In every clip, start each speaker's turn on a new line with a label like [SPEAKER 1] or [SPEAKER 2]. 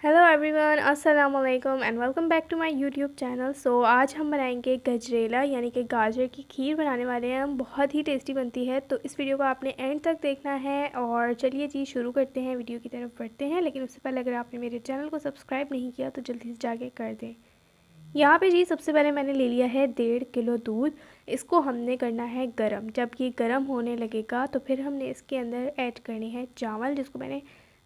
[SPEAKER 1] Hello everyone, अस्सलाम वालेकुम and welcome back to my YouTube channel. आज हम बनाएंगे गजरेला यानी कि गाजर की खीर बनाने वाले हैं हम। बहुत ही टेस्टी बनती है, तो इस वीडियो को आपने एंड तक देखना है। और चलिए जी शुरू करते हैं, वीडियो की तरफ बढ़ते हैं। लेकिन उससे पहले अगर आपने मेरे चैनल को सब्सक्राइब नहीं किया तो जल्दी से जाके कर दें। यहाँ पे जी सबसे पहले मैंने ले लिया है 1.5 किलो दूध। इसको हमने करना है गरम। जब ये गरम होने लगेगा तो फिर हमने इसके अंदर ऐड करने हैं चावल, जिसको मैंने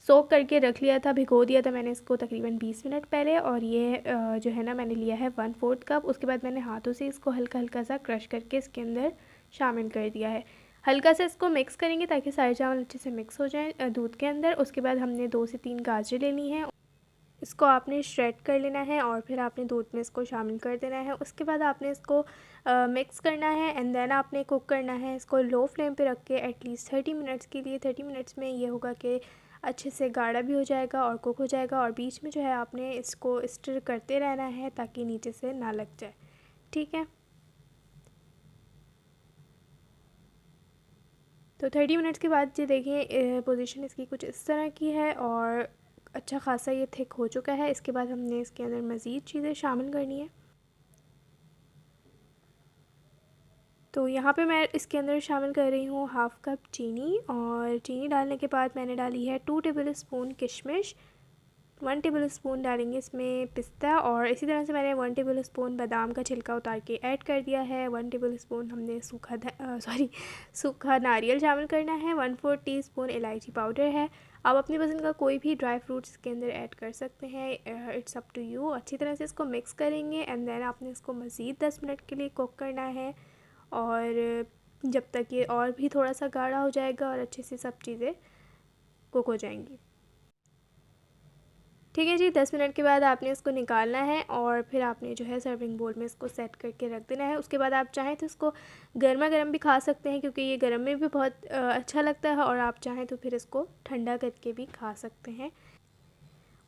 [SPEAKER 1] सोक करके रख लिया था, भिगो दिया था मैंने इसको तकरीबन 20 मिनट पहले। और ये जो है ना, मैंने लिया है 1/4 कप। उसके बाद मैंने हाथों से इसको हल्का हल्का सा क्रश करके इसके अंदर शामिल कर दिया है। हल्का सा इसको मिक्स करेंगे ताकि सारे चावल अच्छे से मिक्स हो जाएं दूध के अंदर। उसके बाद हमने 2 से 3 गाजर लेनी है। इसको आपने श्रेड कर लेना है और फिर आपने दूध में इसको शामिल कर देना है। उसके बाद आपने इसको मिक्स करना है एंड देन आपने कुक करना है इसको लो फ्लेम पे रख के एटलीस्ट 30 मिनट्स के लिए। 30 मिनट्स में ये होगा कि अच्छे से गाढ़ा भी हो जाएगा और कुक हो जाएगा। और बीच में जो है आपने इसको स्टर करते रहना है ताकि नीचे से ना लग जाए, ठीक है। तो 30 मिनट्स के बाद ये देखिए पोजीशन इसकी कुछ इस तरह की है और अच्छा खासा ये थिक हो चुका है। इसके बाद हमने इसके अंदर मज़ीद चीज़ें शामिल करनी है। तो यहाँ पे मैं इसके अंदर शामिल कर रही हूँ हाफ़ कप चीनी। और चीनी डालने के बाद मैंने डाली है 2 टेबल स्पून किशमिश, 1 टेबल स्पून डालेंगे इसमें पिस्ता। और इसी तरह से मैंने 1 टेबल स्पून बादाम का छिलका उतार के ऐड कर दिया है। 1 टेबल स्पून हमने सूखा नारियल शामिल करना है। 1/4 टीस्पून इलायची पाउडर है। आप अपनी पसंद का कोई भी ड्राई फ्रूट्स इसके अंदर ऐड कर सकते हैं, इट्स अप टू यू। अच्छी तरह से इसको मिक्स करेंगे एंड देन आपने इसको मज़ीद 10 मिनट के लिए कुक करना है। और जब तक ये और भी थोड़ा सा गाढ़ा हो जाएगा और अच्छे से सब चीज़ें कुक हो जाएंगी, ठीक है जी। 10 मिनट के बाद आपने इसको निकालना है और फिर आपने जो है सर्विंग बोल में इसको सेट करके रख देना है। उसके बाद आप चाहें तो इसको गर्मा गर्म भी खा सकते हैं, क्योंकि ये गर्म में भी बहुत अच्छा लगता है। और आप चाहें तो फिर इसको ठंडा करके भी खा सकते हैं।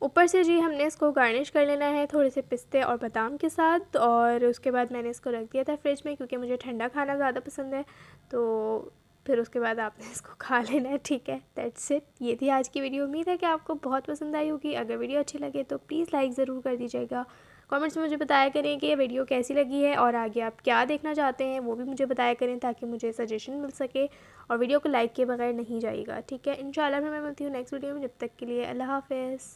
[SPEAKER 1] ऊपर से जी हमने इसको गार्निश कर लेना है थोड़े से पिस्ते और बादाम के साथ। और उसके बाद मैंने इसको रख दिया था फ्रिज में, क्योंकि मुझे ठंडा खाना ज़्यादा पसंद है। तो फिर उसके बाद आपने इसको खा लेना है, ठीक है। दैट्स इट, ये थी आज की वीडियो। उम्मीद है कि आपको बहुत पसंद आई होगी। अगर वीडियो अच्छी लगे तो प्लीज़ लाइक ज़रूर कर दीजिएगा। कमेंट्स में मुझे बताया करें कि ये वीडियो कैसी लगी है और आगे आप क्या देखना चाहते हैं वो भी मुझे बताया करें, ताकि मुझे सजेशन मिल सके। और वीडियो को लाइक किए बगैर नहीं जाइएगा, ठीक है। इंशाल्लाह फिर मैं मिलती हूँ नेक्स्ट वीडियो में। जब तक के लिए अल्लाह हाफ़िज़।